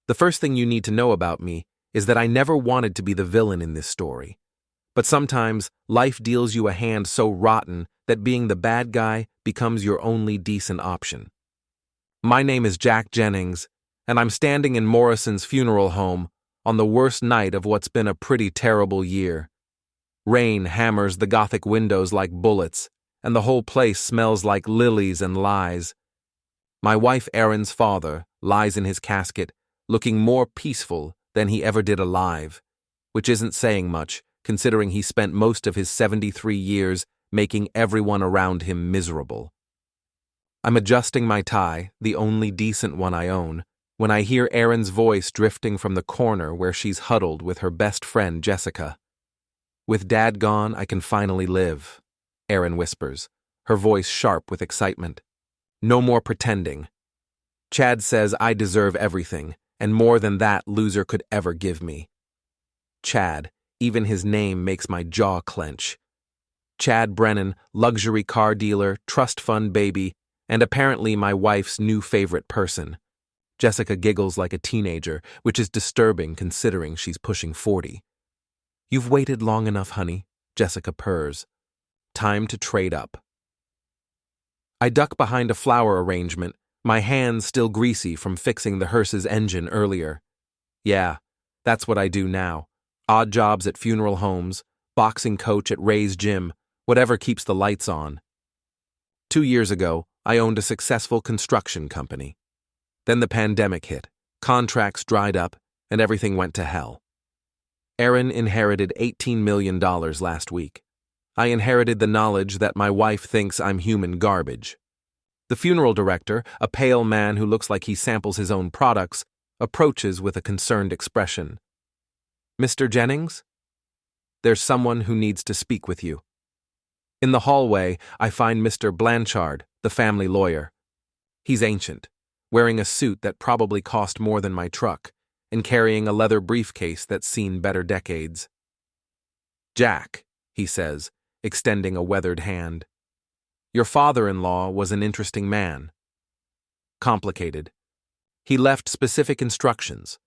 The first thing you need to know about me is that I never wanted to be the villain in this story. But sometimes life deals you a hand so rotten that being the bad guy becomes your only decent option. My name is Jack Jennings, and I'm standing in Morrison's funeral home on the worst night of what's been a pretty terrible year. Rain hammers the Gothic windows like bullets, and the whole place smells like lilies and lies. My wife Erin's father lies in his casket, looking more peaceful than he ever did alive, which isn't saying much, considering he spent most of his 73 years making everyone around him miserable. I'm adjusting my tie, the only decent one I own, when I hear Erin's voice drifting from the corner where she's huddled with her best friend Jessica. "With Dad gone, I can finally live," Erin whispers, her voice sharp with excitement. "No more pretending. Chad says I deserve everything, and more than that loser could ever give me." Chad, even his name makes my jaw clench. Chad Brennan, luxury car dealer, trust fund baby, and apparently my wife's new favorite person. Jessica giggles like a teenager, which is disturbing considering she's pushing 40. "You've waited long enough, honey," Jessica purrs. "Time to trade up." I duck behind a flower arrangement, my hands still greasy from fixing the hearse's engine earlier. Yeah, that's what I do now. Odd jobs at funeral homes, boxing coach at Ray's gym, whatever keeps the lights on. 2 years ago, I owned a successful construction company. Then the pandemic hit, contracts dried up, and everything went to hell. Erin inherited $18 million last week. I inherited the knowledge that my wife thinks I'm human garbage. The funeral director, a pale man who looks like he samples his own products, approaches with a concerned expression. "Mr. Jennings? There's someone who needs to speak with you." In the hallway, I find Mr. Blanchard, the family lawyer. He's ancient, wearing a suit that probably cost more than my truck, and carrying a leather briefcase that's seen better decades. "Jack," he says, extending a weathered hand. "Your father-in-law was an interesting man. Complicated. He left specific instructions."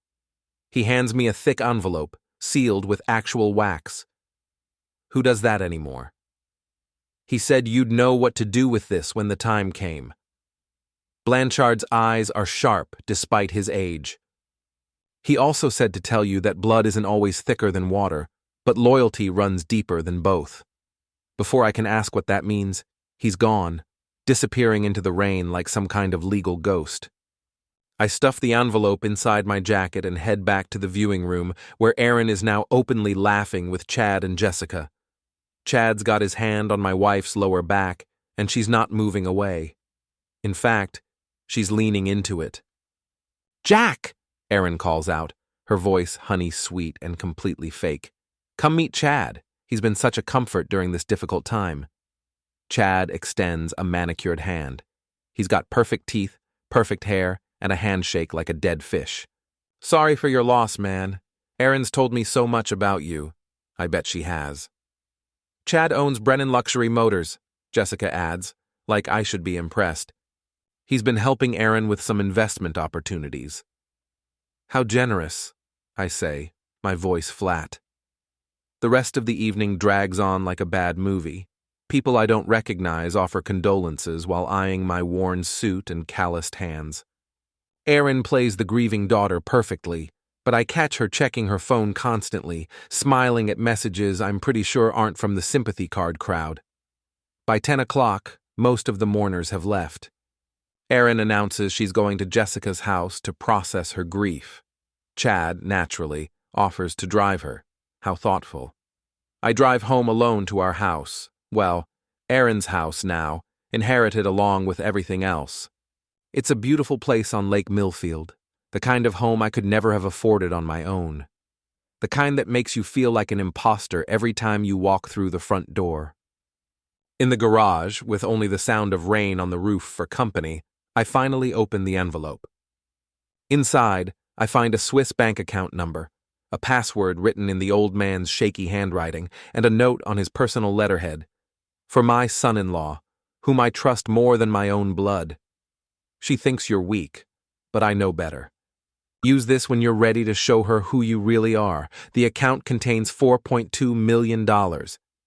He hands me a thick envelope, sealed with actual wax. "Who does that anymore?" "He said you'd know what to do with this when the time came." Blanchard's eyes are sharp despite his age. "He also said to tell you that blood isn't always thicker than water, but loyalty runs deeper than both." Before I can ask what that means, he's gone, disappearing into the rain like some kind of legal ghost. I stuff the envelope inside my jacket and head back to the viewing room, where Erin is now openly laughing with Chad and Jessica. Chad's got his hand on my wife's lower back, and she's not moving away. In fact, she's leaning into it. "Jack!" Erin calls out, her voice honey-sweet and completely fake. "Come meet Chad. He's been such a comfort during this difficult time." Chad extends a manicured hand. He's got perfect teeth, perfect hair, and a handshake like a dead fish. "Sorry for your loss, man. Erin's told me so much about you." I bet she has. "Chad owns Brennan Luxury Motors," Jessica adds, like I should be impressed. "He's been helping Erin with some investment opportunities." "How generous," I say, my voice flat. The rest of the evening drags on like a bad movie. People I don't recognize offer condolences while eyeing my worn suit and calloused hands. Erin plays the grieving daughter perfectly, but I catch her checking her phone constantly, smiling at messages I'm pretty sure aren't from the sympathy card crowd. By 10 o'clock, most of the mourners have left. Erin announces she's going to Jessica's house to process her grief. Chad, naturally, offers to drive her. How thoughtful. I drive home alone to our house. Well, Erin's house now, inherited along with everything else. It's a beautiful place on Lake Millfield, the kind of home I could never have afforded on my own. The kind that makes you feel like an imposter every time you walk through the front door. In the garage, with only the sound of rain on the roof for company, I finally open the envelope. Inside, I find a Swiss bank account number, a password written in the old man's shaky handwriting, and a note on his personal letterhead. "For my son-in-law, whom I trust more than my own blood. She thinks you're weak, but I know better. Use this when you're ready to show her who you really are. The account contains $4.2 million.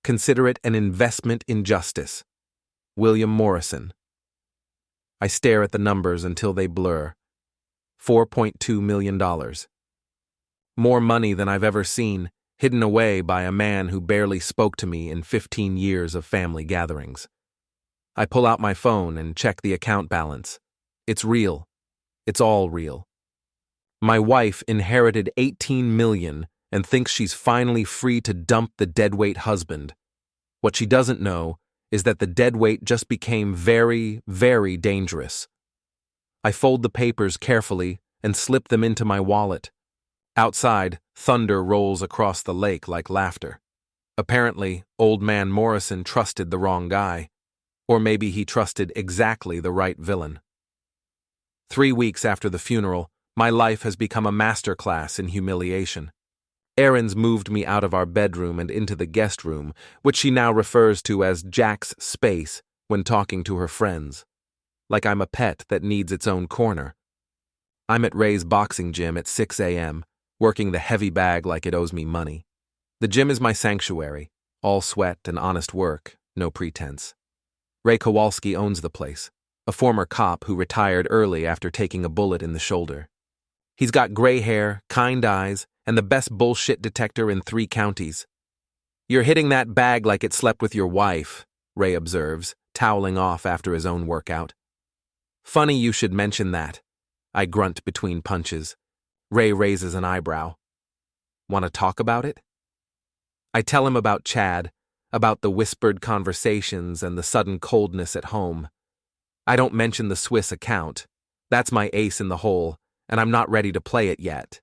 Consider it an investment in justice. William Morrison. I stare at the numbers until they blur. $4.2 million. More money than I've ever seen, hidden away by a man who barely spoke to me in 15 years of family gatherings. I pull out my phone and check the account balance. It's real. It's all real. My wife inherited $18 million and thinks she's finally free to dump the deadweight husband. What she doesn't know is that the deadweight just became very, very dangerous. I fold the papers carefully and slip them into my wallet. Outside, thunder rolls across the lake like laughter. Apparently, old man Morrison trusted the wrong guy. Or maybe he trusted exactly the right villain. 3 weeks after the funeral, my life has become a masterclass in humiliation. Erin's moved me out of our bedroom and into the guest room, which she now refers to as Jack's space when talking to her friends. Like I'm a pet that needs its own corner. I'm at Ray's boxing gym at 6 a.m., working the heavy bag like it owes me money. The gym is my sanctuary, all sweat and honest work, no pretense. Ray Kowalski owns the place, a former cop who retired early after taking a bullet in the shoulder. He's got gray hair, kind eyes, and the best bullshit detector in 3 counties. You're hitting that bag like it slept with your wife, Ray observes, toweling off after his own workout. Funny you should mention that, I grunt between punches. Ray raises an eyebrow. Want to talk about it? I tell him about Chad, about the whispered conversations and the sudden coldness at home. I don't mention the Swiss account. That's my ace in the hole, and I'm not ready to play it yet.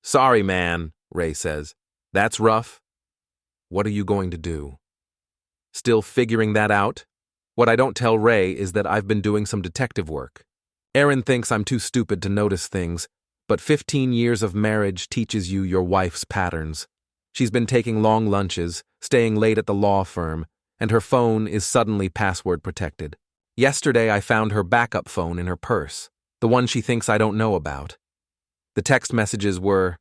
Sorry, man, Ray says. That's rough. What are you going to do? Still figuring that out? What I don't tell Ray is that I've been doing some detective work. Erin thinks I'm too stupid to notice things, but 15 years of marriage teaches you your wife's patterns. She's been taking long lunches, staying late at the law firm, and her phone is suddenly password protected. Yesterday I found her backup phone in her purse, the one she thinks I don't know about. The text messages were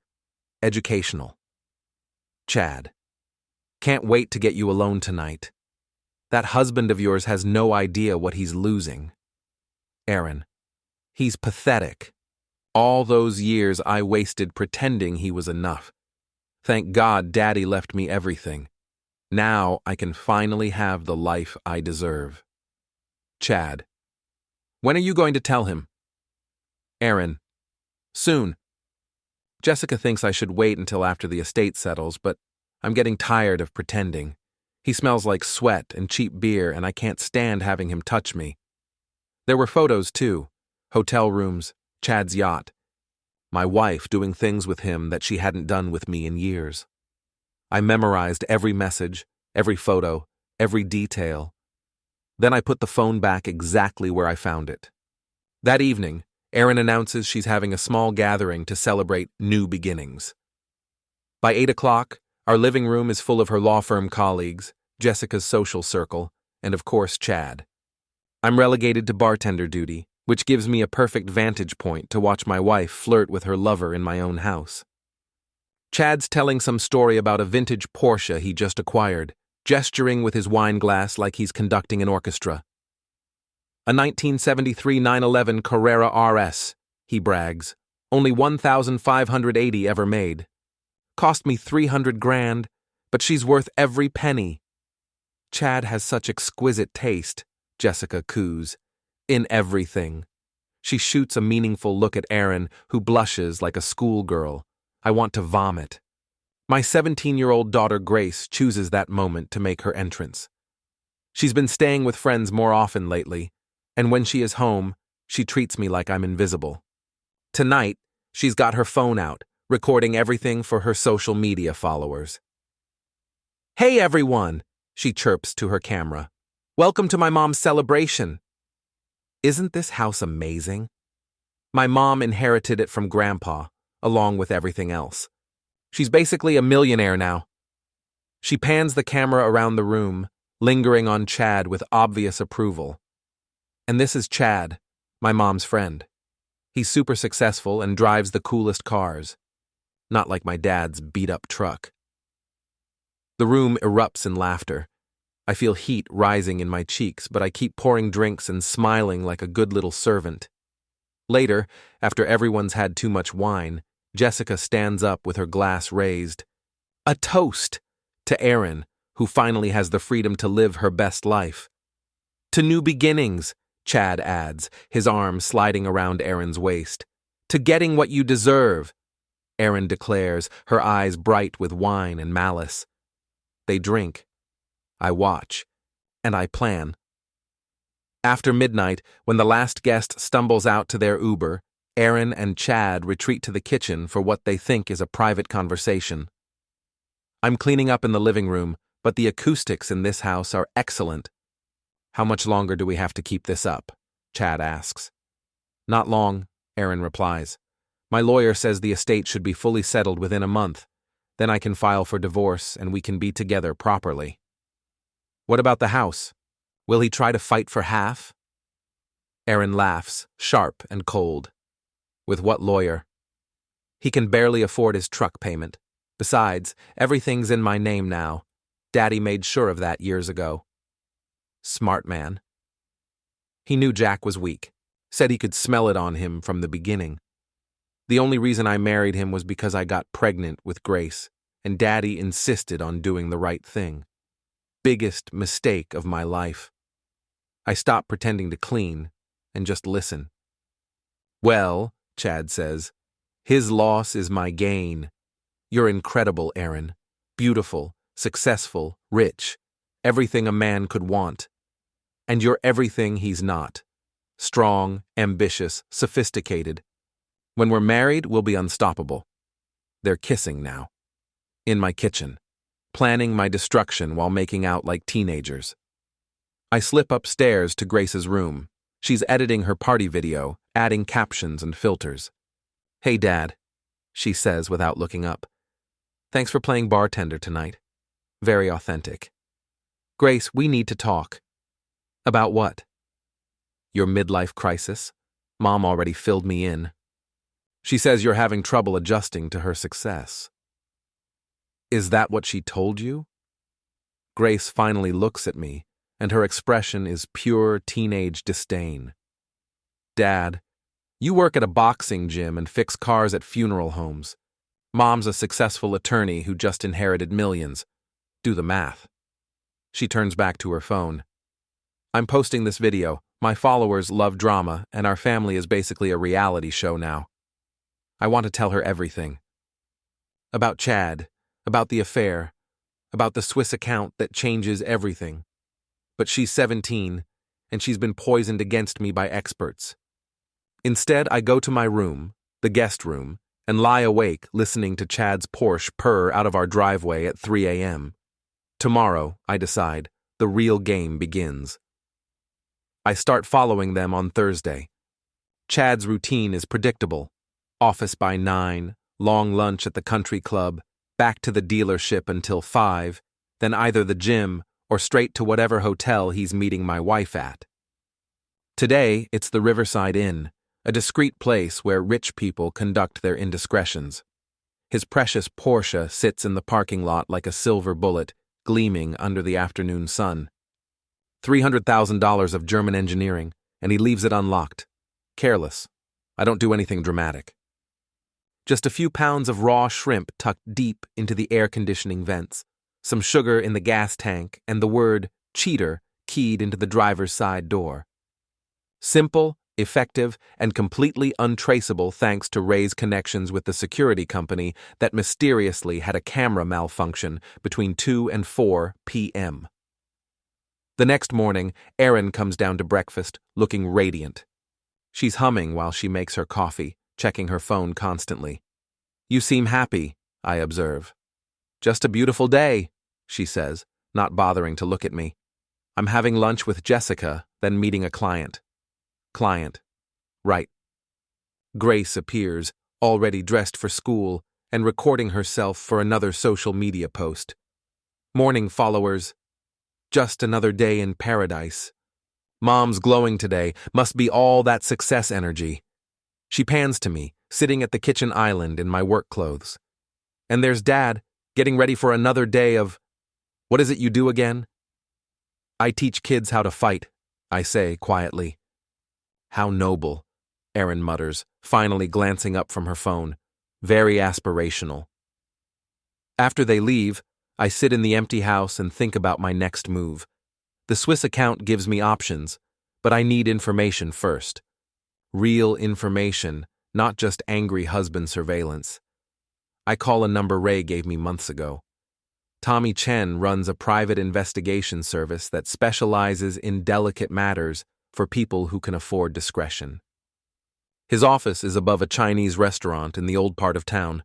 educational. Chad. Can't wait to get you alone tonight. That husband of yours has no idea what he's losing. Erin. He's pathetic. All those years I wasted pretending he was enough. Thank God Daddy left me everything. Now I can finally have the life I deserve. Chad. When are you going to tell him? Erin. Soon. Jessica thinks I should wait until after the estate settles, but I'm getting tired of pretending. He smells like sweat and cheap beer, and I can't stand having him touch me. There were photos, too. Hotel rooms, Chad's yacht. My wife doing things with him that she hadn't done with me in years. I memorized every message, every photo, every detail. Then I put the phone back exactly where I found it. That evening, Erin announces she's having a small gathering to celebrate new beginnings. By 8 o'clock, our living room is full of her law firm colleagues, Jessica's social circle, and of course Chad. I'm relegated to bartender duty, which gives me a perfect vantage point to watch my wife flirt with her lover in my own house. Chad's telling some story about a vintage Porsche he just acquired, gesturing with his wine glass like he's conducting an orchestra. A 1973 911 Carrera RS, he brags, only 1,580 ever made. Cost me $300,000, but she's worth every penny. Chad has such exquisite taste, Jessica coos, in everything. She shoots a meaningful look at Erin, who blushes like a schoolgirl. I want to vomit. My 17-year-old daughter Grace chooses that moment to make her entrance. She's been staying with friends more often lately, and when she is home, she treats me like I'm invisible. Tonight, she's got her phone out, recording everything for her social media followers. Hey everyone, she chirps to her camera. Welcome to my mom's celebration. Isn't this house amazing? My mom inherited it from Grandpa, along with everything else. She's basically a millionaire now. She pans the camera around the room, lingering on Chad with obvious approval. And this is Chad, my mom's friend. He's super successful and drives the coolest cars. Not like my dad's beat-up truck. The room erupts in laughter. I feel heat rising in my cheeks, but I keep pouring drinks and smiling like a good little servant. Later, after everyone's had too much wine, Jessica stands up with her glass raised. A toast to Erin, who finally has the freedom to live her best life. To new beginnings, Chad adds, his arm sliding around Erin's waist. To getting what you deserve, Erin declares, her eyes bright with wine and malice. They drink. I watch. And I plan. After midnight, when the last guest stumbles out to their Uber, Erin and Chad retreat to the kitchen for what they think is a private conversation. I'm cleaning up in the living room, but the acoustics in this house are excellent. How much longer do we have to keep this up? Chad asks. Not long, Erin replies. My lawyer says the estate should be fully settled within a month. Then I can file for divorce and we can be together properly. What about the house? Will he try to fight for half? Erin laughs, sharp and cold. With what lawyer? He can barely afford his truck payment. Besides, everything's in my name now. Daddy made sure of that years ago. Smart man. He knew Jack was weak, said he could smell it on him from the beginning. The only reason I married him was because I got pregnant with Grace, and Daddy insisted on doing the right thing. Biggest mistake of my life. I stopped pretending to clean and just listen. Well, Chad says, his loss is my gain. You're incredible, Erin. Beautiful, successful, rich. Everything a man could want. And you're everything he's not. Strong, ambitious, sophisticated. When we're married, we'll be unstoppable. They're kissing now. In my kitchen. Planning my destruction while making out like teenagers. I slip upstairs to Grace's room. She's editing her party video, adding captions and filters. Hey, Dad, she says without looking up. Thanks for playing bartender tonight. Very authentic. Grace, we need to talk. About what? Your midlife crisis. Mom already filled me in. She says you're having trouble adjusting to her success. Is that what she told you? Grace finally looks at me, and her expression is pure teenage disdain. Dad, you work at a boxing gym and fix cars at funeral homes. Mom's a successful attorney who just inherited millions. Do the math. She turns back to her phone. I'm posting this video. My followers love drama, and our family is basically a reality show now. I want to tell her everything. About Chad, about the affair, about the Swiss account that changes everything. But she's 17, and she's been poisoned against me by experts. Instead, I go to my room, the guest room, and lie awake listening to Chad's Porsche purr out of our driveway at 3 a.m. Tomorrow, I decide, the real game begins. I start following them on Thursday. Chad's routine is predictable. Office by 9, long lunch at the country club, back to the dealership until 5, then either the gym or straight to whatever hotel he's meeting my wife at. Today, it's the Riverside Inn, a discreet place where rich people conduct their indiscretions. His precious Porsche sits in the parking lot like a silver bullet, gleaming under the afternoon sun. $300,000 of German engineering, and he leaves it unlocked. Careless. I don't do anything dramatic. Just a few pounds of raw shrimp tucked deep into the air conditioning vents, some sugar in the gas tank, and the word cheater keyed into the driver's side door. Simple, effective, and completely untraceable thanks to Ray's connections with the security company that mysteriously had a camera malfunction between 2 and 4 p.m. The next morning, Erin comes down to breakfast, looking radiant. She's humming while she makes her coffee, checking her phone constantly. You seem happy, I observe. Just a beautiful day, she says, not bothering to look at me. I'm having lunch with Jessica, then meeting a client. Client. Right. Grace appears, already dressed for school, and recording herself for another social media post. Morning, followers. Just another day in paradise. Mom's glowing today, must be all that success energy. She pans to me, sitting at the kitchen island in my work clothes. And there's Dad, getting ready for another day of, what is it you do again? I teach kids how to fight, I say quietly. How noble, Erin mutters, finally glancing up from her phone. Very aspirational. After they leave, I sit in the empty house and think about my next move. The Swiss account gives me options, but I need information first. Real information, not just angry husband surveillance. I call a number Ray gave me months ago. Tommy Chen runs a private investigation service that specializes in delicate matters for people who can afford discretion. His office is above a Chinese restaurant in the old part of town.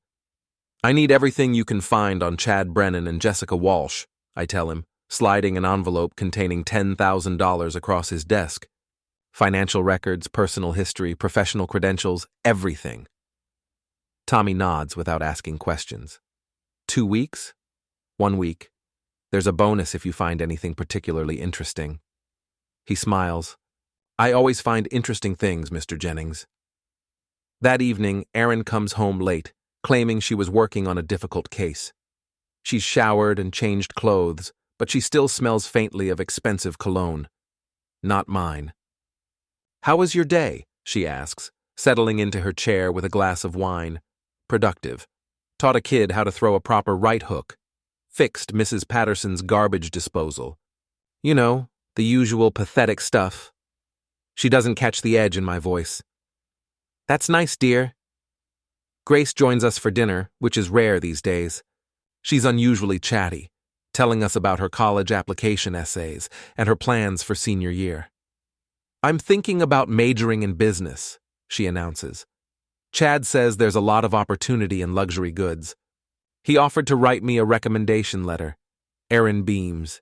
I need everything you can find on Chad Brennan and Jessica Walsh, I tell him, sliding an envelope containing $10,000 across his desk. Financial records, personal history, professional credentials, everything. Tommy nods without asking questions. 2 weeks? 1 week. There's a bonus if you find anything particularly interesting. He smiles. I always find interesting things, Mr. Jennings. That evening, Erin comes home late, claiming she was working on a difficult case. She's showered and changed clothes, but she still smells faintly of expensive cologne. Not mine. How was your day? She asks, settling into her chair with a glass of wine. Productive. Taught a kid how to throw a proper right hook. Fixed Mrs. Patterson's garbage disposal. You know, the usual pathetic stuff. She doesn't catch the edge in my voice. That's nice, dear. Grace joins us for dinner, which is rare these days. She's unusually chatty, telling us about her college application essays and her plans for senior year. I'm thinking about majoring in business, she announces. Chad says there's a lot of opportunity in luxury goods. He offered to write me a recommendation letter. Erin beams.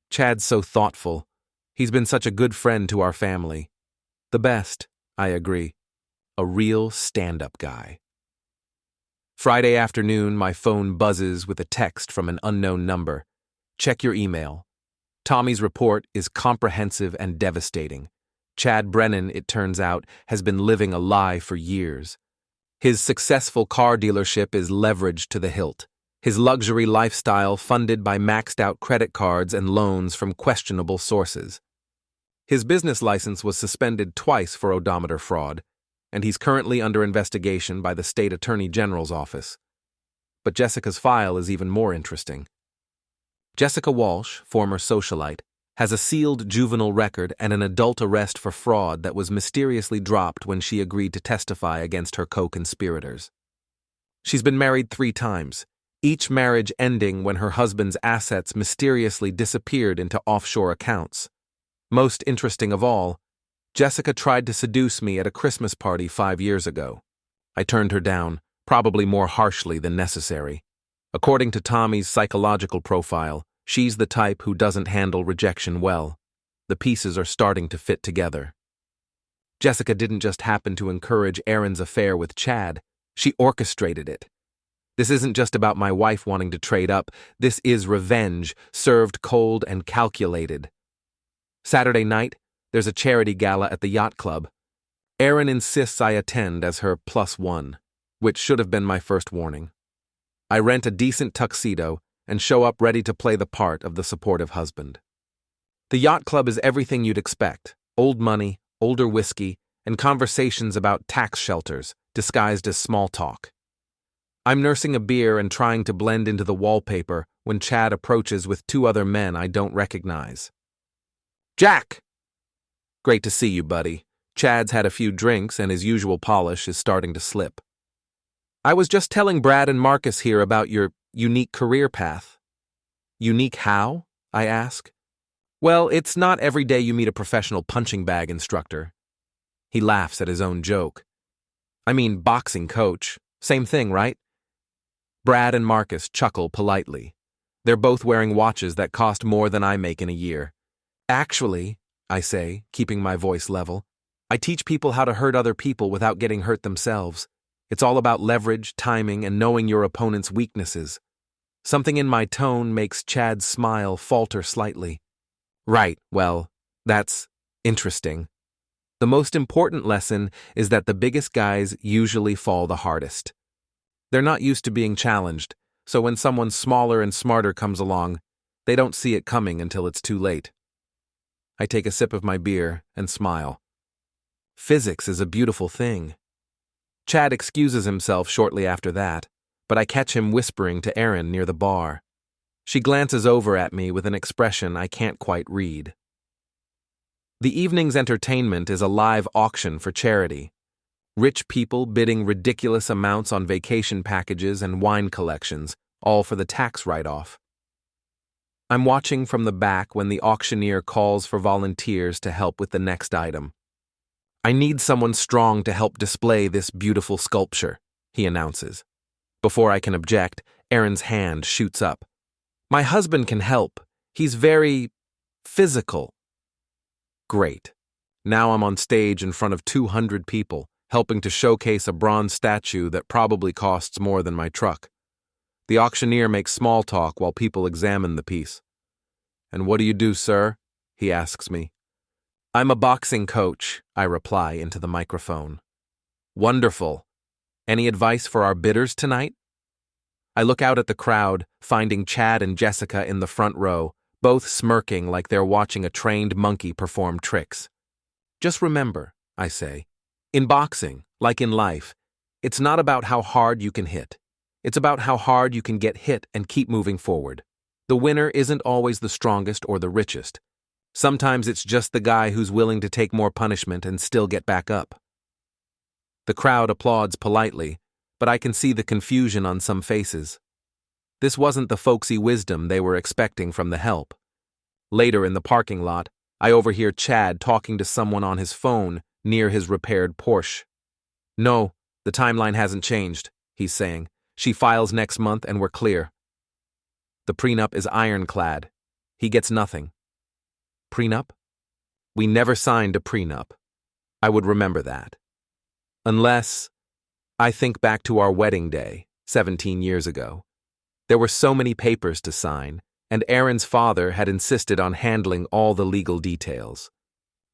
Chad's so thoughtful. He's been such a good friend to our family. The best, I agree. A real stand-up guy. Friday afternoon, my phone buzzes with a text from an unknown number. Check your email. Tommy's report is comprehensive and devastating. Chad Brennan, it turns out, has been living a lie for years. His successful car dealership is leveraged to the hilt. His luxury lifestyle funded by maxed-out credit cards and loans from questionable sources. His business license was suspended twice for odometer fraud, and he's currently under investigation by the state attorney general's office. But Jessica's file is even more interesting. Jessica Walsh, former socialite, has a sealed juvenile record and an adult arrest for fraud that was mysteriously dropped when she agreed to testify against her co-conspirators. She's been married 3 times, each marriage ending when her husband's assets mysteriously disappeared into offshore accounts. Most interesting of all, Jessica tried to seduce me at a Christmas party 5 years ago. I turned her down, probably more harshly than necessary. According to Tommy's psychological profile, she's the type who doesn't handle rejection well. The pieces are starting to fit together. Jessica didn't just happen to encourage Erin's affair with Chad, she orchestrated it. This isn't just about my wife wanting to trade up, this is revenge, served cold and calculated. Saturday night, there's a charity gala at the yacht club. Erin insists I attend as her +1, which should have been my first warning. I rent a decent tuxedo and show up ready to play the part of the supportive husband. The yacht club is everything you'd expect: old money, older whiskey, and conversations about tax shelters, disguised as small talk. I'm nursing a beer and trying to blend into the wallpaper when Chad approaches with 2 other men I don't recognize. Jack! Great to see you, buddy. Chad's had a few drinks and his usual polish is starting to slip. I was just telling Brad and Marcus here about your unique career path. Unique how? I ask. Well, it's not every day you meet a professional punching bag instructor. He laughs at his own joke. I mean, boxing coach. Same thing, right? Brad and Marcus chuckle politely. They're both wearing watches that cost more than I make in a year. Actually, I say, keeping my voice level, I teach people how to hurt other people without getting hurt themselves. It's all about leverage, timing, and knowing your opponent's weaknesses. Something in my tone makes Chad's smile falter slightly. Right, well, that's interesting. The most important lesson is that the biggest guys usually fall the hardest. They're not used to being challenged, so when someone smaller and smarter comes along, they don't see it coming until it's too late. I take a sip of my beer and smile. Physics is a beautiful thing. Chad excuses himself shortly after that, but I catch him whispering to Erin near the bar. She glances over at me with an expression I can't quite read. The evening's entertainment is a live auction for charity. Rich people bidding ridiculous amounts on vacation packages and wine collections, all for the tax write-off. I'm watching from the back when the auctioneer calls for volunteers to help with the next item. "I need someone strong to help display this beautiful sculpture," he announces. Before I can object, Erin's hand shoots up. "My husband can help. He's very physical." Great. Now I'm on stage in front of 200 people, helping to showcase a bronze statue that probably costs more than my truck. The auctioneer makes small talk while people examine the piece. "And what do you do, sir?" he asks me. "I'm a boxing coach," I reply into the microphone. "Wonderful. Any advice for our bidders tonight?" I look out at the crowd, finding Chad and Jessica in the front row, both smirking like they're watching a trained monkey perform tricks. "Just remember," I say, "in boxing, like in life, it's not about how hard you can hit. It's about how hard you can get hit and keep moving forward. The winner isn't always the strongest or the richest. Sometimes it's just the guy who's willing to take more punishment and still get back up." The crowd applauds politely, but I can see the confusion on some faces. This wasn't the folksy wisdom they were expecting from the help. Later in the parking lot, I overhear Chad talking to someone on his phone near his repaired Porsche. "No, the timeline hasn't changed," he's saying. "She files next month and we're clear." The prenup is ironclad. He gets nothing. Prenup? We never signed a prenup. I would remember that. Unless I think back to our wedding day, 17 years ago. There were so many papers to sign, and Erin's father had insisted on handling all the legal details.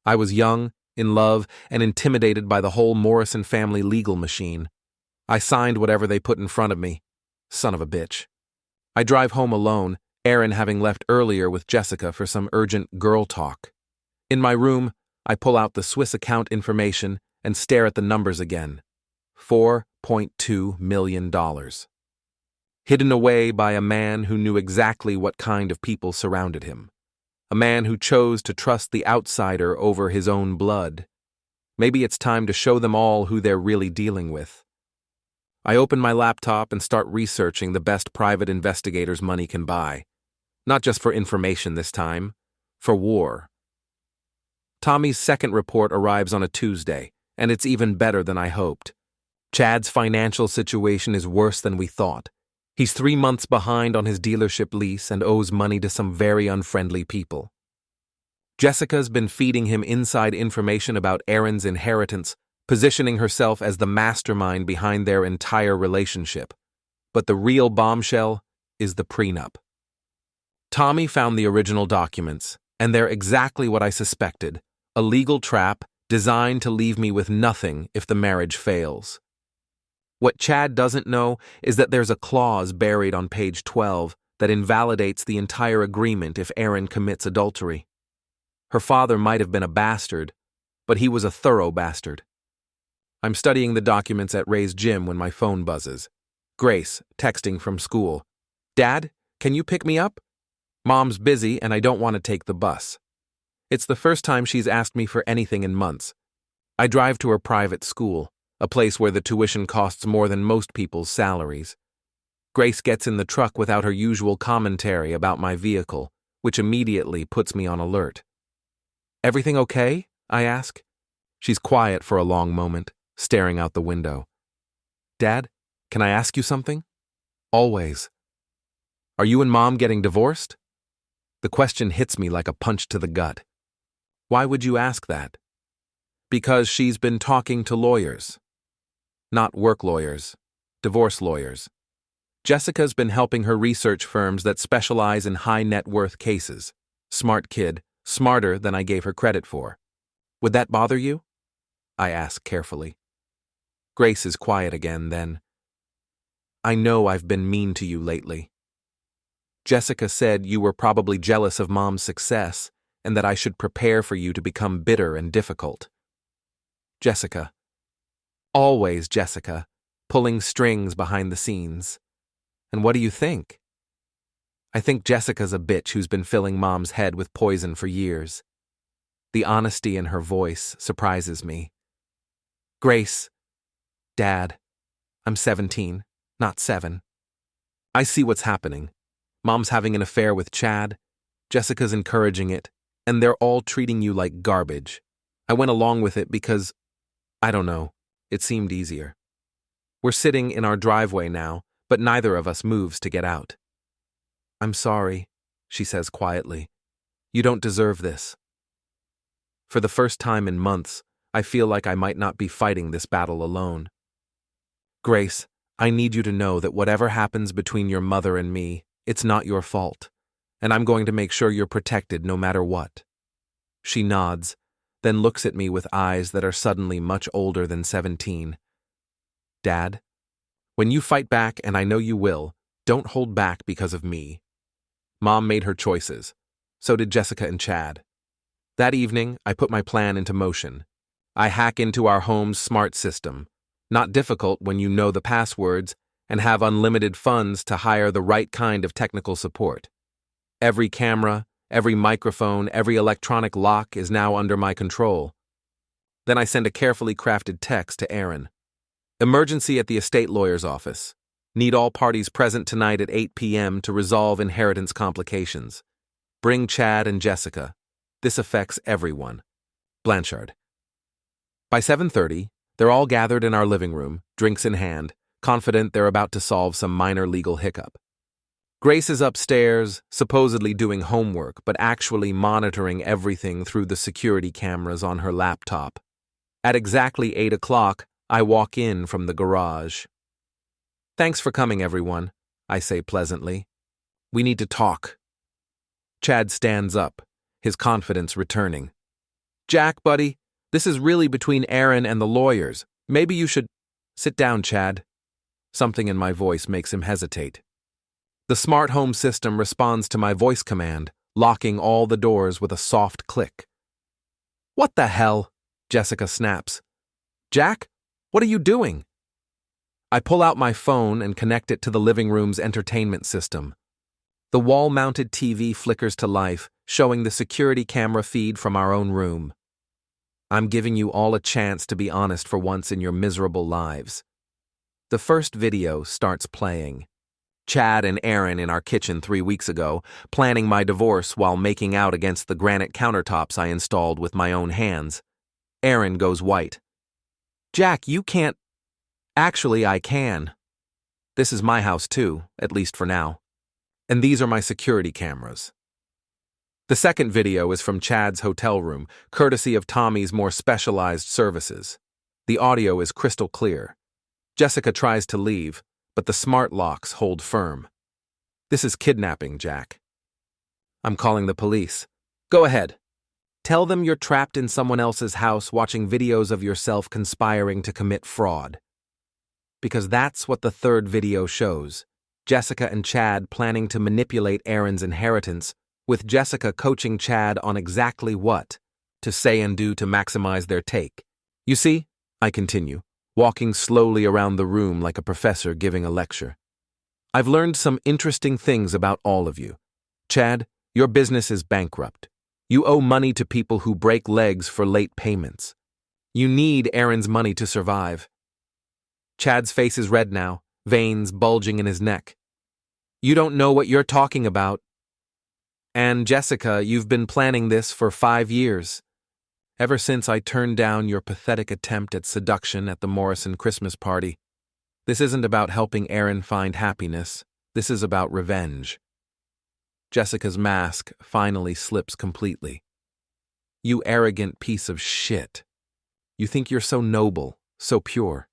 I was young, in love, and intimidated by the whole Morrison family legal machine. I signed whatever they put in front of me. Son of a bitch. I drive home alone, Erin having left earlier with Jessica for some urgent girl talk. In my room, I pull out the Swiss account information and stare at the numbers again. $4.2 million. Hidden away by a man who knew exactly what kind of people surrounded him. A man who chose to trust the outsider over his own blood. Maybe it's time to show them all who they're really dealing with. I open my laptop and start researching the best private investigators money can buy. Not just for information this time, for war. Tommy's second report arrives on a Tuesday, and it's even better than I hoped. Chad's financial situation is worse than we thought. He's 3 months behind on his dealership lease and owes money to some very unfriendly people. Jessica's been feeding him inside information about Erin's inheritance, positioning herself as the mastermind behind their entire relationship. But the real bombshell is the prenup. Tommy found the original documents, and they're exactly what I suspected, a legal trap designed to leave me with nothing if the marriage fails. What Chad doesn't know is that there's a clause buried on page 12 that invalidates the entire agreement if Erin commits adultery. Her father might have been a bastard, but he was a thorough bastard. I'm studying the documents at Ray's gym when my phone buzzes. Grace, texting from school. "Dad, can you pick me up? Mom's busy and I don't want to take the bus." It's the first time she's asked me for anything in months. I drive to her private school, a place where the tuition costs more than most people's salaries. Grace gets in the truck without her usual commentary about my vehicle, which immediately puts me on alert. "Everything okay?" I ask. She's quiet for a long moment, staring out the window. "Dad, can I ask you something?" "Always." "Are you and Mom getting divorced?" The question hits me like a punch to the gut. "Why would you ask that?" "Because she's been talking to lawyers. Not work lawyers, divorce lawyers. Jessica's been helping her research firms that specialize in high net worth cases. Smart kid, smarter than I gave her credit for. Would that bother you?" I ask carefully. Grace is quiet again, then. I know I've been mean to you lately. Jessica said you were probably jealous of Mom's success and that I should prepare for you to become bitter and difficult. Jessica. Always Jessica, pulling strings behind the scenes. And what do you think? I think Jessica's a bitch who's been filling Mom's head with poison for years. The honesty in her voice surprises me. Grace. Dad. I'm 17, not 7. I see what's happening. Mom's having an affair with Chad, Jessica's encouraging it, and they're all treating you like garbage. I went along with it because, I don't know, it seemed easier. We're sitting in our driveway now, but neither of us moves to get out. I'm sorry, she says quietly. You don't deserve this. For the first time in months, I feel like I might not be fighting this battle alone. Grace, I need you to know that whatever happens between your mother and me, it's not your fault, and I'm going to make sure you're protected no matter what. She nods, then looks at me with eyes that are suddenly much older than 17. Dad, when you fight back, and I know you will, don't hold back because of me. Mom made her choices. So did Jessica and Chad. That evening, I put my plan into motion. I hack into our home's smart system. Not difficult when you know the passwords and have unlimited funds to hire the right kind of technical support. Every camera, every microphone, every electronic lock is now under my control. Then I send a carefully crafted text to Erin. Emergency at the estate lawyer's office. Need all parties present tonight at 8 p.m. to resolve inheritance complications. Bring Chad and Jessica. This affects everyone. Blanchard. By 7:30, they're all gathered in our living room, drinks in hand, confident they're about to solve some minor legal hiccup. Grace is upstairs, supposedly doing homework, but actually monitoring everything through the security cameras on her laptop. At exactly 8 o'clock, I walk in from the garage. Thanks for coming, everyone, I say pleasantly. We need to talk. Chad stands up, his confidence returning. Jack, buddy, this is really between Erin and the lawyers. Maybe you should… Sit down, Chad. Something in my voice makes him hesitate. The smart home system responds to my voice command, locking all the doors with a soft click. What the hell? Jessica snaps. Jack, what are you doing? I pull out my phone and connect it to the living room's entertainment system. The wall-mounted TV flickers to life, showing the security camera feed from our own room. I'm giving you all a chance to be honest for once in your miserable lives. The first video starts playing. Chad and Erin in our kitchen 3 weeks ago, planning my divorce while making out against the granite countertops I installed with my own hands. Erin goes white. Jack, you can't… Actually, I can. This is my house too, at least for now. And these are my security cameras. The second video is from Chad's hotel room, courtesy of Tommy's more specialized services. The audio is crystal clear. Jessica tries to leave, but the smart locks hold firm. This is kidnapping, Jack. I'm calling the police. Go ahead. Tell them you're trapped in someone else's house watching videos of yourself conspiring to commit fraud. Because that's what the third video shows. Jessica and Chad planning to manipulate Erin's inheritance, with Jessica coaching Chad on exactly what to say and do to maximize their take. You see, I continue, walking slowly around the room like a professor giving a lecture. I've learned some interesting things about all of you. Chad, your business is bankrupt. You owe money to people who break legs for late payments. You need Erin's money to survive. Chad's face is red now, veins bulging in his neck. You don't know what you're talking about. And Jessica, you've been planning this for 5 years. Ever since I turned down your pathetic attempt at seduction at the Morrison Christmas party. This isn't about helping Erin find happiness. This is about revenge. Jessica's mask finally slips completely. You arrogant piece of shit. You think you're so noble, so pure.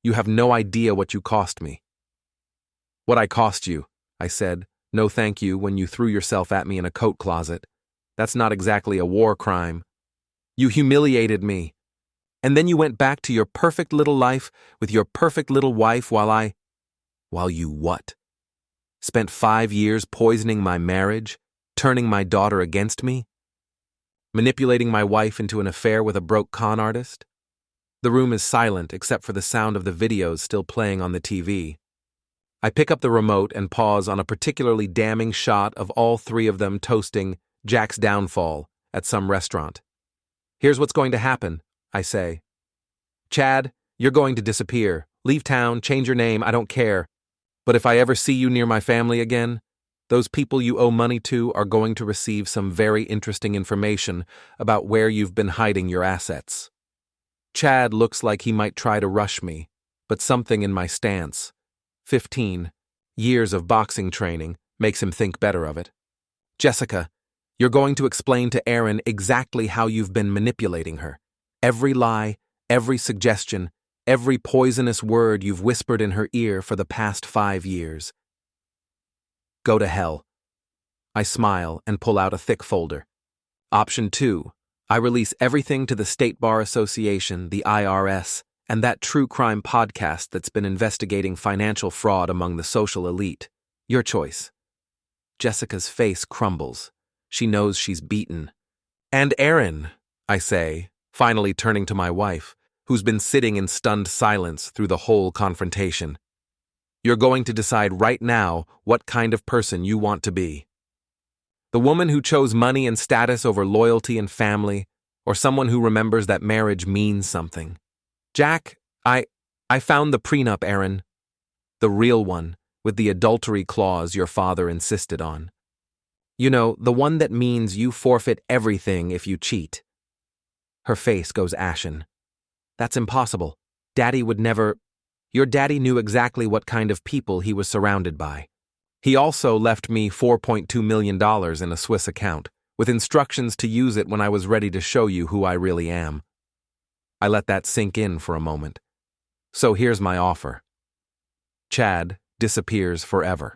You have no idea what you cost me. What I cost you, I said, no thank you when you threw yourself at me in a coat closet. That's not exactly a war crime. You humiliated me. And then you went back to your perfect little life with your perfect little wife while you what? Spent 5 years poisoning my marriage, turning my daughter against me? Manipulating my wife into an affair with a broke con artist? The room is silent except for the sound of the videos still playing on the TV. I pick up the remote and pause on a particularly damning shot of all three of them toasting Jack's downfall at some restaurant. Here's what's going to happen, I say. Chad, you're going to disappear. Leave town, change your name, I don't care. But if I ever see you near my family again, those people you owe money to are going to receive some very interesting information about where you've been hiding your assets. Chad looks like he might try to rush me, but something in my stance, 15 years of boxing training, makes him think better of it. Jessica, you're going to explain to Erin exactly how you've been manipulating her. Every lie, every suggestion, every poisonous word you've whispered in her ear for the past 5 years. Go to hell. I smile and pull out a thick folder. Option 2. I release everything to the State Bar Association, the IRS, and that true crime podcast that's been investigating financial fraud among the social elite. Your choice. Jessica's face crumbles. She knows she's beaten. And Erin, I say, finally turning to my wife, who's been sitting in stunned silence through the whole confrontation. You're going to decide right now what kind of person you want to be. The woman who chose money and status over loyalty and family, or someone who remembers that marriage means something. Jack, I found the prenup, Erin. The real one, with the adultery clause your father insisted on. You know, the one that means you forfeit everything if you cheat. Her face goes ashen. That's impossible. Daddy would never... Your daddy knew exactly what kind of people he was surrounded by. He also left me $4.2 million in a Swiss account, with instructions to use it when I was ready to show you who I really am. I let that sink in for a moment. So here's my offer. Chad disappears forever.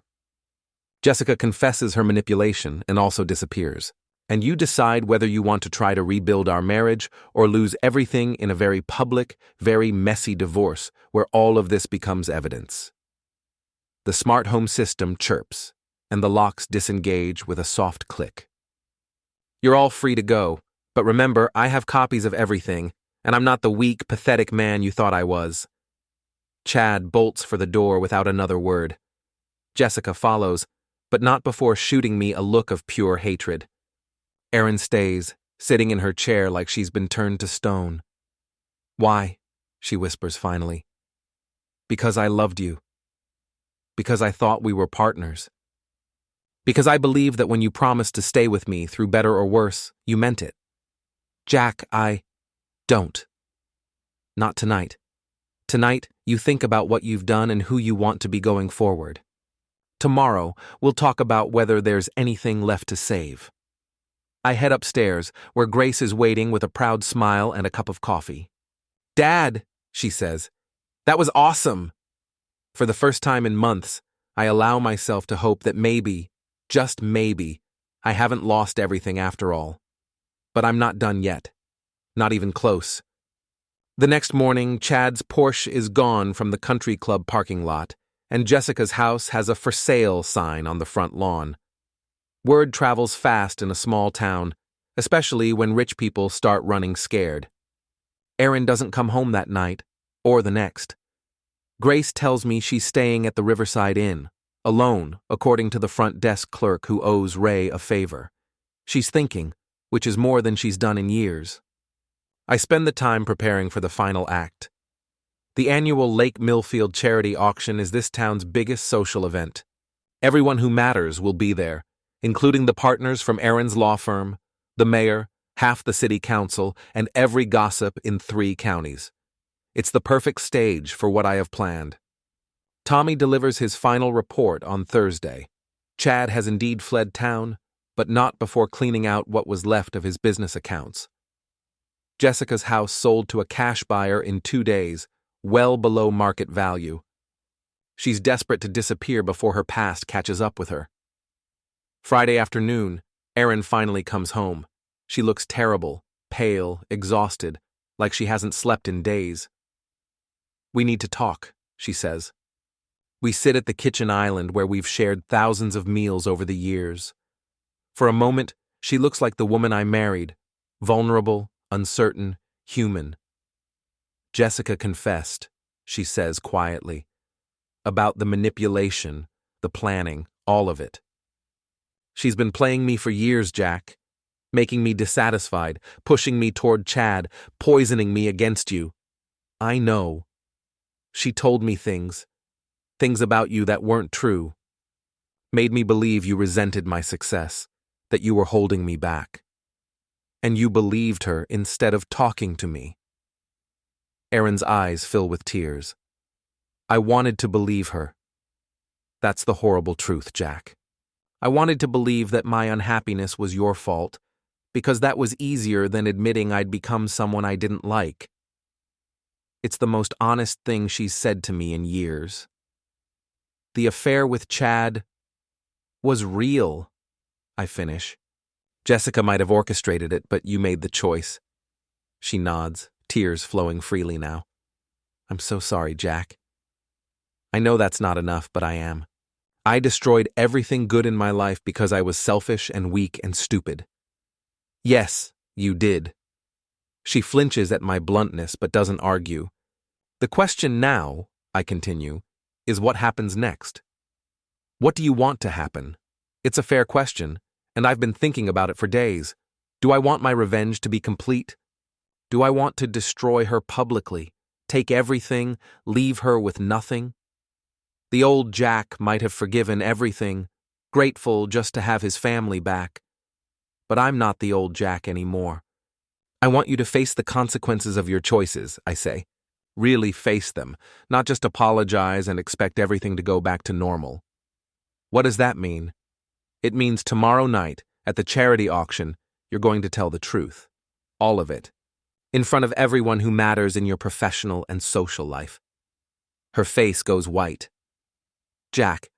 Jessica confesses her manipulation and also disappears. And you decide whether you want to try to rebuild our marriage or lose everything in a very public, very messy divorce where all of this becomes evidence. The smart home system chirps, and the locks disengage with a soft click. You're all free to go, but remember, I have copies of everything, and I'm not the weak, pathetic man you thought I was. Chad bolts for the door without another word. Jessica follows, but not before shooting me a look of pure hatred. Erin stays, sitting in her chair like she's been turned to stone. Why? She whispers finally. Because I loved you. Because I thought we were partners. Because I believed that when you promised to stay with me through better or worse, you meant it. Jack, I don't. Not tonight. Tonight, you think about what you've done and who you want to be going forward. Tomorrow, we'll talk about whether there's anything left to save. I head upstairs, where Grace is waiting with a proud smile and a cup of coffee. Dad, she says, that was awesome. For the first time in months, I allow myself to hope that maybe, just maybe, I haven't lost everything after all. But I'm not done yet. Not even close. The next morning, Chad's Porsche is gone from the country club parking lot, and Jessica's house has a for sale sign on the front lawn. Word travels fast in a small town, especially when rich people start running scared. Erin doesn't come home that night, or the next. Grace tells me she's staying at the Riverside Inn, alone, according to the front desk clerk who owes Ray a favor. She's thinking, which is more than she's done in years. I spend the time preparing for the final act. The annual Lake Millfield charity auction is this town's biggest social event. Everyone who matters will be there, including the partners from Erin's law firm, the mayor, half the city council, and every gossip in 3 counties. It's the perfect stage for what I have planned. Tommy delivers his final report on Thursday. Chad has indeed fled town, but not before cleaning out what was left of his business accounts. Jessica's house sold to a cash buyer in 2 days, well below market value. She's desperate to disappear before her past catches up with her. Friday afternoon, Erin finally comes home. She looks terrible, pale, exhausted, like she hasn't slept in days. "We need to talk," she says. We sit at the kitchen island where we've shared thousands of meals over the years. For a moment, she looks like the woman I married, vulnerable, uncertain, human. "Jessica confessed," she says quietly, "about the manipulation, the planning, all of it. She's been playing me for years, Jack, making me dissatisfied, pushing me toward Chad, poisoning me against you. I know. She told me things about you that weren't true, made me believe you resented my success, that you were holding me back. And you believed her instead of talking to me." Erin's eyes fill with tears. "I wanted to believe her. That's the horrible truth, Jack. I wanted to believe that my unhappiness was your fault, because that was easier than admitting I'd become someone I didn't like. It's the most honest thing she's said to me in years. The affair with Chad was real," I finish. "Jessica might have orchestrated it, but you made the choice." She nods, tears flowing freely now. "I'm so sorry, Jack. I know that's not enough, but I am. I destroyed everything good in my life because I was selfish and weak and stupid." "Yes, you did." She flinches at my bluntness but doesn't argue. "The question now," I continue, "is what happens next? What do you want to happen? It's a fair question, and I've been thinking about it for days. Do I want my revenge to be complete? Do I want to destroy her publicly, take everything, leave her with nothing? The old Jack might have forgiven everything, grateful just to have his family back. But I'm not the old Jack anymore. I want you to face the consequences of your choices," I say. "Really face them, not just apologize and expect everything to go back to normal." "What does that mean?" "It means tomorrow night, at the charity auction, you're going to tell the truth. All of it. In front of everyone who matters in your professional and social life." Her face goes white. "Jack,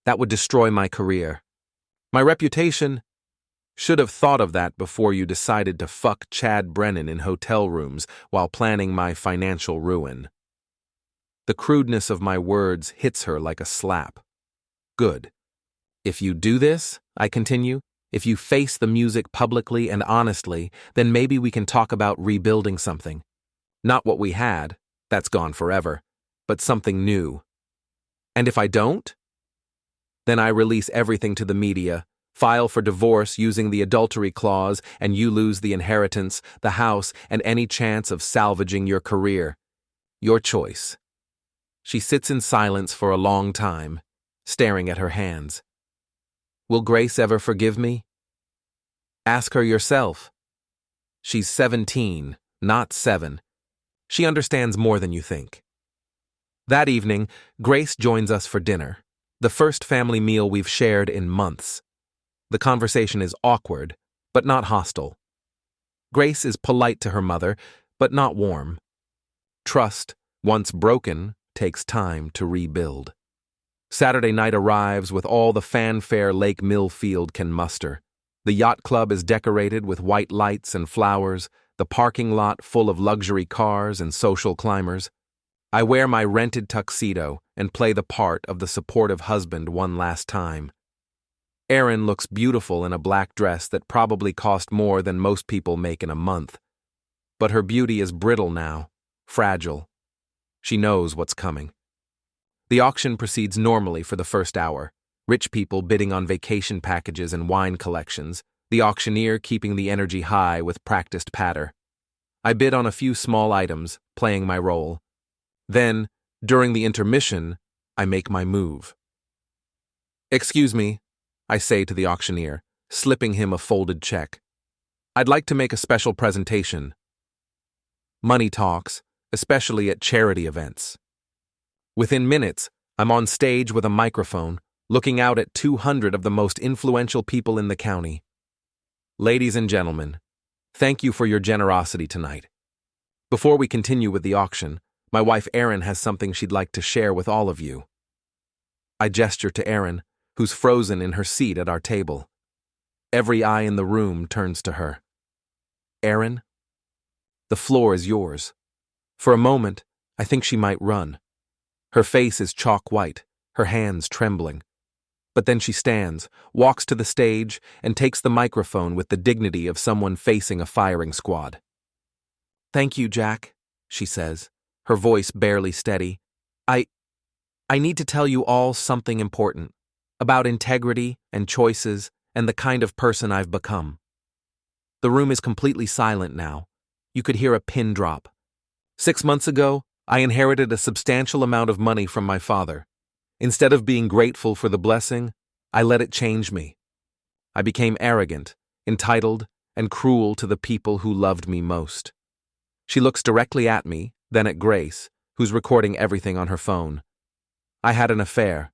that would destroy my career. My reputation. Should have thought of that before you decided to fuck Chad Brennan in hotel rooms while planning my financial ruin." The crudeness of my words hits her like a slap. "Good. If you do this," I continue, "if you face the music publicly and honestly, then maybe we can talk about rebuilding something. Not what we had, that's gone forever, but something new. And if I don't? Then I release everything to the media, file for divorce using the adultery clause, and you lose the inheritance, the house, and any chance of salvaging your career. Your choice." She sits in silence for a long time, staring at her hands. "Will Grace ever forgive me? Ask her yourself. She's 17, not 7. She understands more than you think." That evening, Grace joins us for dinner, the first family meal we've shared in months. The conversation is awkward, but not hostile. Grace is polite to her mother, but not warm. Trust, once broken, takes time to rebuild. Saturday night arrives with all the fanfare Lake Millfield can muster. The yacht club is decorated with white lights and flowers, the parking lot full of luxury cars and social climbers. I wear my rented tuxedo and play the part of the supportive husband one last time. Erin looks beautiful in a black dress that probably cost more than most people make in a month. But her beauty is brittle now, fragile. She knows what's coming. The auction proceeds normally for the first hour, rich people bidding on vacation packages and wine collections, the auctioneer keeping the energy high with practiced patter. I bid on a few small items, playing my role. Then, during the intermission, I make my move. "Excuse me," I say to the auctioneer, slipping him a folded check. "I'd like to make a special presentation." Money talks, especially at charity events. Within minutes, I'm on stage with a microphone, looking out at 200 of the most influential people in the county. "Ladies and gentlemen, thank you for your generosity tonight. Before we continue with the auction, my wife Erin has something she'd like to share with all of you." I gesture to Erin, who's frozen in her seat at our table. Every eye in the room turns to her. "Erin?" The floor is yours. For a moment, I think she might run. Her face is chalk white, her hands trembling. But then she stands, walks to the stage, and takes the microphone with the dignity of someone facing a firing squad. "Thank you, Jack," she says, her voice barely steady. I need to tell you all something important, about integrity and choices and the kind of person I've become." The room is completely silent now. You could hear a pin drop. 6 months ago, I inherited a substantial amount of money from my father. Instead of being grateful for the blessing, I let it change me. I became arrogant, entitled, and cruel to the people who loved me most. She looks directly at me, then at Grace, who's recording everything on her phone. I had an affair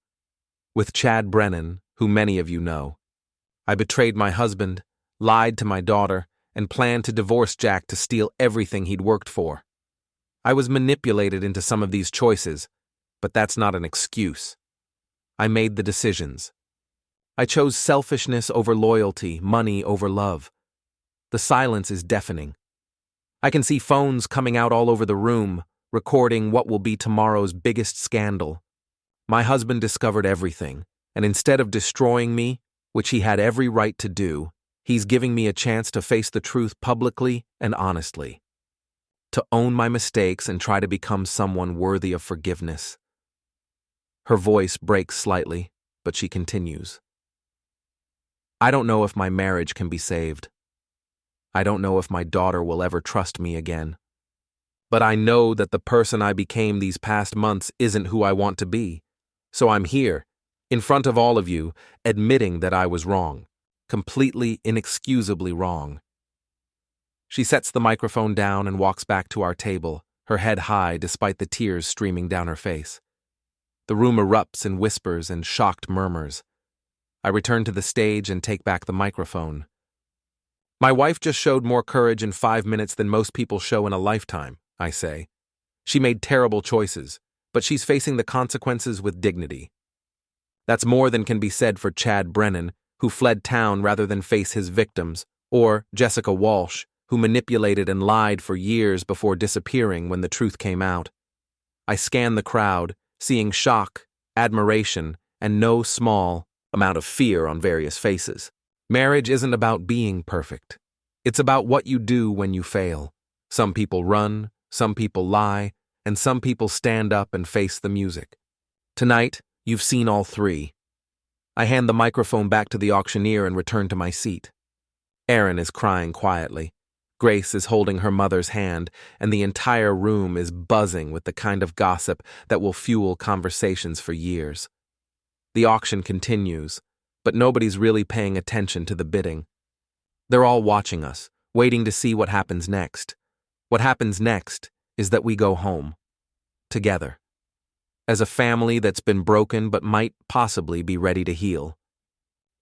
with Chad Brennan, who many of you know. I betrayed my husband, lied to my daughter, and planned to divorce Jack to steal everything he'd worked for. I was manipulated into some of these choices, but that's not an excuse. I made the decisions. I chose selfishness over loyalty, money over love. The silence is deafening. I can see phones coming out all over the room, recording what will be tomorrow's biggest scandal. My husband discovered everything, and instead of destroying me, which he had every right to do, he's giving me a chance to face the truth publicly and honestly. To own my mistakes and try to become someone worthy of forgiveness. Her voice breaks slightly, but she continues. I don't know if my marriage can be saved. I don't know if my daughter will ever trust me again. But I know that the person I became these past months isn't who I want to be. So I'm here, in front of all of you, admitting that I was wrong. Completely, inexcusably wrong. She sets the microphone down and walks back to our table, her head high despite the tears streaming down her face. The room erupts in whispers and shocked murmurs. I return to the stage and take back the microphone. My wife just showed more courage in 5 minutes than most people show in a lifetime, I say. She made terrible choices, but she's facing the consequences with dignity. That's more than can be said for Chad Brennan, who fled town rather than face his victims, or Jessica Walsh, who manipulated and lied for years before disappearing when the truth came out. I scan the crowd, seeing shock, admiration, and no small amount of fear on various faces. Marriage isn't about being perfect. It's about what you do when you fail. Some people run, some people lie, and some people stand up and face the music. Tonight, you've seen all three. I hand the microphone back to the auctioneer and return to my seat. Erin is crying quietly. Grace is holding her mother's hand, and the entire room is buzzing with the kind of gossip that will fuel conversations for years. The auction continues, but nobody's really paying attention to the bidding. They're all watching us, waiting to see what happens next. What happens next is that we go home. Together. As a family that's been broken but might possibly be ready to heal.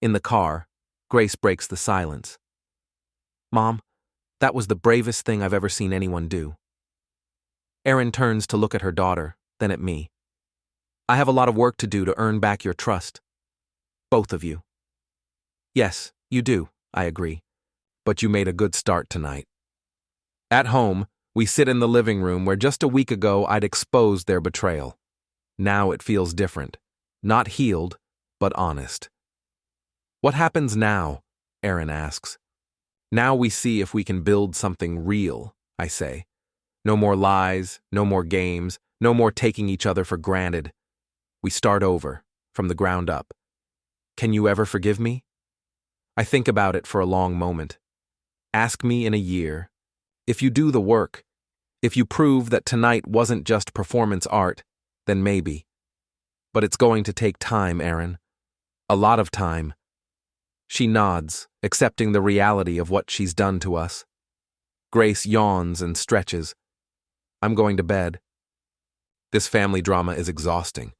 In the car, Grace breaks the silence. Mom, that was the bravest thing I've ever seen anyone do. Erin turns to look at her daughter, then at me. I have a lot of work to do to earn back your trust. Both of you. Yes, you do, I agree. But you made a good start tonight. At home, we sit in the living room where just a week ago I'd exposed their betrayal. Now it feels different. Not healed, but honest. What happens now? Erin asks. Now we see if we can build something real, I say. No more lies, no more games, no more taking each other for granted. We start over, from the ground up. Can you ever forgive me? I think about it for a long moment. Ask me in a year. If you do the work, if you prove that tonight wasn't just performance art, then maybe. But it's going to take time, Erin. A lot of time. She nods, accepting the reality of what she's done to us. Grace yawns and stretches. I'm going to bed. This family drama is exhausting.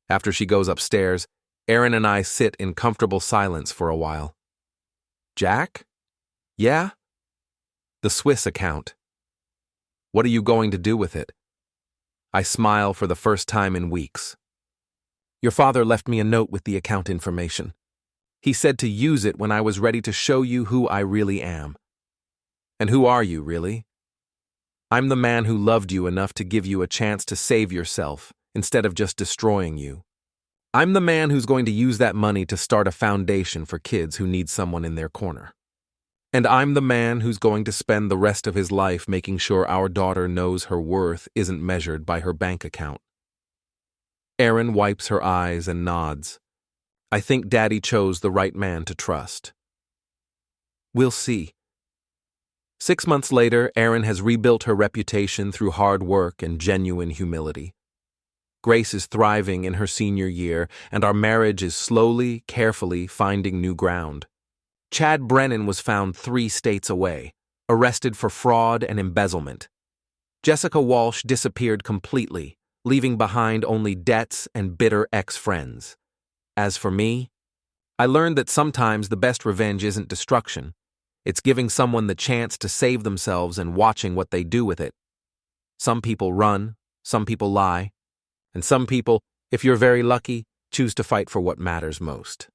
After she goes upstairs, Erin and I sit in comfortable silence for a while. Jack? Yeah? The Swiss account. What are you going to do with it? I smile for the first time in weeks. Your father left me a note with the account information. He said to use it when I was ready to show you who I really am. And who are you, really? I'm the man who loved you enough to give you a chance to save yourself instead of just destroying you. I'm the man who's going to use that money to start a foundation for kids who need someone in their corner. And I'm the man who's going to spend the rest of his life making sure our daughter knows her worth isn't measured by her bank account. Erin wipes her eyes and nods. I think Daddy chose the right man to trust. We'll see. 6 months later, Erin has rebuilt her reputation through hard work and genuine humility. Grace is thriving in her senior year, and our marriage is slowly, carefully finding new ground. Chad Brennan was found 3 states away, arrested for fraud and embezzlement. Jessica Walsh disappeared completely, leaving behind only debts and bitter ex-friends. As for me, I learned that sometimes the best revenge isn't destruction. It's giving someone the chance to save themselves and watching what they do with it. Some people run, some people lie, and some people, if you're very lucky, choose to fight for what matters most.